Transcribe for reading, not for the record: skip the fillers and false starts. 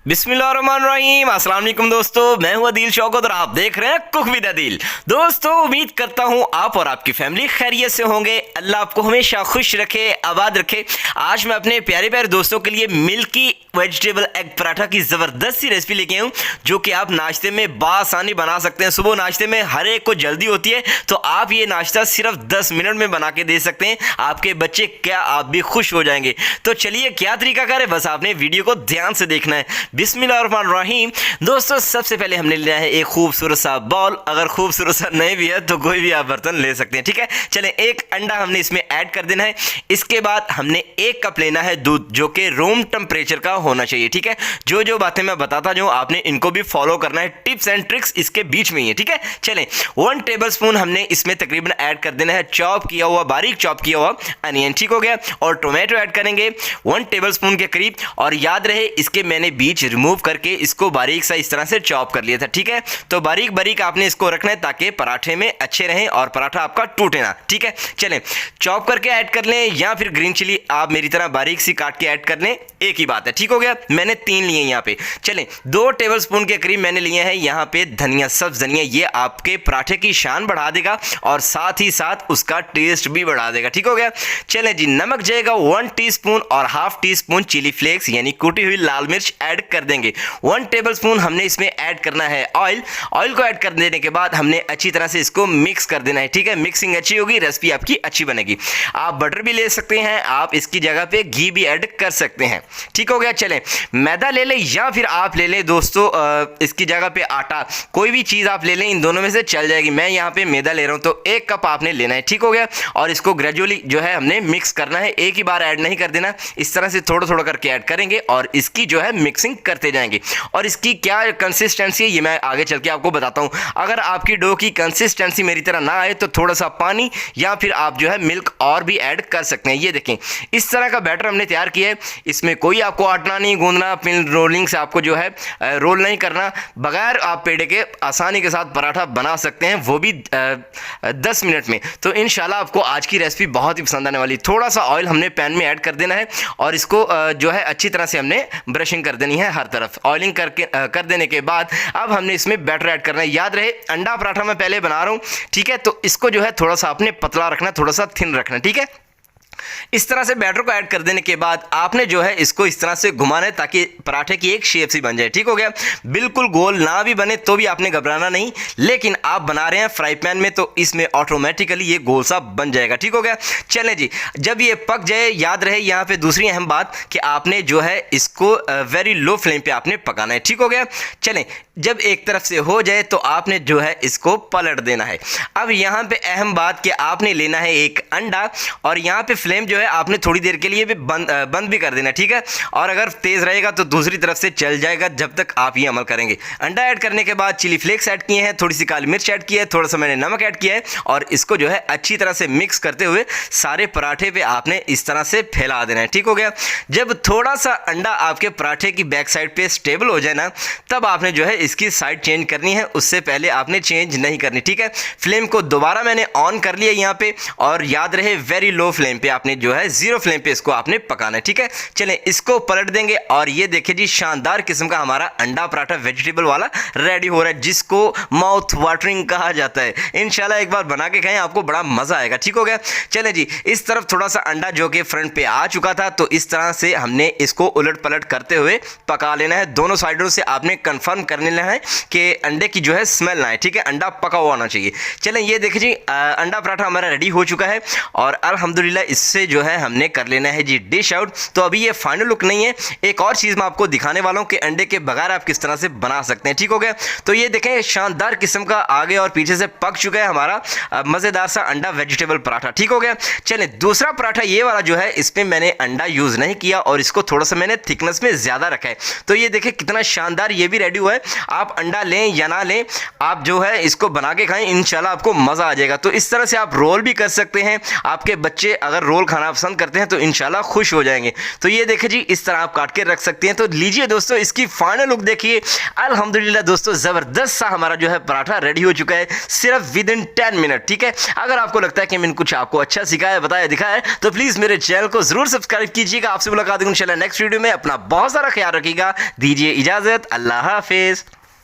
बिस्मिल्लाहिर्रहमानिर्रहीम। अस्सलाम वालेकुम दोस्तों, मैं हूं अदील शौकत और आप देख रहे हैं कुक विद अदील। दोस्तों, उम्मीद करता हूं आप और आपकी फैमिली खैरियत से होंगे। अल्लाह आपको हमेशा खुश रखे, आबाद रखे। आज मैं अपने प्यारे प्यारे दोस्तों के लिए मिल्की वेजिटेबल एग पराठा की ज़बरदस्त सी रेसिपी लेके आऊँ, जो कि आप नाश्ते में बासानी बना सकते हैं। सुबह नाश्ते में हर एक को जल्दी होती है, तो आप ये नाश्ता सिर्फ 10 मिनट में बना के दे सकते हैं। आपके बच्चे क्या, आप भी खुश हो जाएंगे। तो चलिए, क्या तरीका करें, बस आपने वीडियो को ध्यान से देखना है। बिस्मिल्लाहिर्रहमानिर्रहीम। दोस्तों, सबसे पहले हमने लिया है एक खूबसूरत सा बॉल। अगर खूबसूरत सा नहीं भी है तो कोई भी आप बर्तन ले सकते हैं, ठीक है। चलें, एक अंडा हमने इसमें ऐड कर देना है। इसके बाद हमने 1 कप लेना है दूध, जो कि रूम टेम्परेचर का होना चाहिए, ठीक है। जो बातें मैं बताता जाऊँ, आपने इनको भी फॉलो करना है। टिप्स एंड ट्रिक्स इसके बीच में ही है, ठीक है। चलें, 1 टेबलस्पून हमने इसमें तकरीबन ऐड कर देना है चॉप किया हुआ, बारीक चॉप किया हुआ अनियन, ठीक हो गया। और टोमेटो ऐड करेंगे 1 टेबलस्पून के करीब। और याद रहे, इसके मैंने बीज रिमूव करके इसको बारीक सा इस तरह से चॉप कर लिया था, ठीक है। तो बारीक बारीक आपने इसको रखना है ताकि पराठे में अच्छे रहें और पराठा आपका टूटे ना, ठीक है। चलें, चॉप करके ऐड कर लें या फिर ग्रीन चिली आप मेरी तरह बारीक सी काट के ऐड कर लें, एक ही बात है, ठीक हो गया। मैंने 3 लिए यहाँ पे। चलें, 2 टेबलस्पून के करीब मैंने लिए हैं यहाँ पे धनिया, सब्ज धनिया। ये आपके पराठे की शान बढ़ा देगा और साथ ही साथ उसका टेस्ट भी बढ़ा देगा, ठीक हो गया। चलें जी, नमक जाएगा 1 टीस्पून और ½ टीस्पून चिली फ्लेक्स यानी कुटी हुई लाल मिर्च ऐड कर देंगे। 1 टेबलस्पून हमने इसमें ऐड करना है ऑयल। ऑयल को ऐड कर देने के बाद हमने अच्छी तरह से इसको मिक्स कर देना है, ठीक है। मिक्सिंग अच्छी होगी, रेसिपी आपकी अच्छी बनेगी। आप बटर भी ले सकते हैं, आप इसकी जगह पे घी भी ऐड कर सकते हैं, ठीक हो गया। चलें, मैदा ले लें या फिर आप ले लें दोस्तों इसकी जगह पे आटा, कोई भी चीज़ आप ले लें, इन दोनों में से चल जाएगी। मैं यहाँ पे मैदा ले रहा हूँ, तो 1 कप आपने लेना है, ठीक हो गया। और इसको ग्रेजुअली जो है हमने मिक्स करना है, एक ही बार ऐड नहीं कर देना। इस तरह से थोड़ा थोड़ा करके ऐड करेंगे और इसकी जो है मिक्सिंग करते जाएंगे। और इसकी क्या कंसिस्टेंसी है ये मैं आगे चल के आपको बताता हूँ। अगर आपकी डो की कंसिस्टेंसी मेरी तरह ना आए तो थोड़ा सा पानी या फिर आप जो है मिल्क और भी ऐड कर सकते हैं। ये देखें, इस तरह का बैटर हमने तैयार किया है। इसमें कोई आपको आटना नहीं गूंदना, पिन रोलिंग से आपको जो है रोल नहीं करना। बगैर आप पेड़े के आसानी के साथ पराठा बना सकते हैं, वो भी 10 मिनट में। तो इंशाल्लाह आपको आज की रेसिपी बहुत ही पसंद आने वाली। थोड़ा सा ऑयल हमने पैन में ऐड कर देना है और इसको जो है अच्छी तरह से हमने ब्रशिंग कर देनी है हर तरफ। ऑयलिंग करके कर देने के बाद अब हमने इसमें बैटर ऐड करना है। याद रहे, अंडा पराठा मैं पहले बना रहा हूँ, ठीक है। तो इसको जो है थोड़ा सा आपने पतला रखना, थोड़ा सा थिन रखना, ठीक है। इस तरह से बैटर को ऐड कर देने के बाद आपने जो है इसको इस तरह से घुमाना है ताकि पराठे की एक शेप सी बन जाए, ठीक हो गया। बिल्कुल गोल ना भी बने तो भी आपने घबराना नहीं, लेकिन आप बना रहे हैं फ्राई पैन में तो इसमें ऑटोमेटिकली ये गोल सा बन जाएगा, ठीक हो गया। चलें जी, जब ये पक जाए, याद रहे यहाँ पे दूसरी अहम बात कि आपने जो है इसको वेरी लो फ्लेम पे आपने पकाना है, ठीक हो गया। चलें, जब एक तरफ से हो जाए तो आपने जो है इसको पलट देना है। अब यहाँ पे अहम बात कि आपने लेना है एक अंडा और यहाँ पे फ्लेम जो है आपने थोड़ी देर के लिए भी बंद भी कर देना, ठीक है। और अगर तेज़ रहेगा तो दूसरी तरफ से चल जाएगा जब तक आप ये अमल करेंगे। अंडा ऐड करने के बाद चिली फ्लेक्स ऐड किए हैं, थोड़ी सी काली मिर्च ऐड की है, थोड़ा सा मैंने नमक ऐड किया है और इसको जो है अच्छी तरह से मिक्स करते हुए सारे पराठे पे आपने इस तरह से फैला देना है, ठीक हो गया। जब थोड़ा सा अंडा आपके पराठे की बैक साइड पे स्टेबल हो जाए ना, तब आपने जो है इसकी साइड चेंज करनी है, उससे पहले आपने चेंज नहीं करनी, ठीक है। फ्लेम को दोबारा मैंने ऑन कर लिया यहाँ पे और याद रहे वेरी लो फ्लेम पे आपने जो है 0 फ्लेम पे इसको आपने पकाना है, ठीक है। चलें, इसको पलट देंगे और ये देखिए जी, शानदार किस्म का हमारा अंडा पराठा वेजिटेबल वाला रेडी हो रहा है, जिसको माउथ वाटरिंग कहा जाता है। इंशाल्लाह एक बार बना के खाएं, आपको बड़ा मजा आएगा, ठीक हो गया। चलें जी, इस तरफ थोड़ा सा अंडा जो कि फ्रंट पे आ चुका था, तो इस तरह से हमने इसको उलट पलट करते हुए पका लेना है। दोनों साइडों से आपने कंफर्म कर लेना है कि अंडे की जो है स्मेल ना आए, ठीक है। अंडा पका हुआ होना चाहिए। चलें, ये देखिए जी, अंडा पराठा हमारा रेडी हो चुका है और अल्हम्दुलिल्लाह इससे जो है हमने कर लेना है जी डिश आउट। तो अभी ये फाइनल लुक नहीं है, एक और चीज़ मैं आपको दिखाने वाला हूँ कि अंडे के बगैर आप किस तरह से बना सकते हैं, ठीक हो गया। तो ये देखें, शानदार किस्म का आगे और पीछे से पक चुका है हमारा मज़ेदार सा अंडा वेजिटेबल पराठा, ठीक हो गया। चलें, दूसरा पराठा ये वाला जो है, इसमें मैंने अंडा यूज़ नहीं किया और इसको थोड़ा सा मैंने थिकनेस में ज़्यादा रखा है। तो ये देखें कितना शानदार ये भी रेडी हुआ है। आप अंडा लें या ना लें, आप जो है इसको बना के खाएं, इंशाल्लाह आपको मज़ा आ जाएगा। तो इस तरह से आप रोल भी कर सकते हैं। आपके बच्चे अगर रोल खाना पसंद करते हैं तो इंशाल्लाह खुश हो जाएंगे। तो ये देखिए जी, इस तरह आप काट के रख सकते हैं। तो लीजिए दोस्तों, इसकी फाइनल लुक देखिए। अल्हम्दुलिल्लाह दोस्तों, ज़बरदस्त सा हमारा जो है पराठा रेडी हो चुका है, सिर्फ विद इन 10 मिनट। ठीक है, अगर आपको लगता है कि मैंने कुछ आपको अच्छा सिखाया, बताया, दिखाया है, तो प्लीज़ मेरे चैनल को ज़रूर सब्सक्राइब कीजिएगा। आपसे मुलाकात होगी इंशाल्लाह नेक्स्ट वीडियो में। अपना बहुत सारा ख्याल रखिएगा, दीजिए इजाज़त, अल्लाह हाफिज़।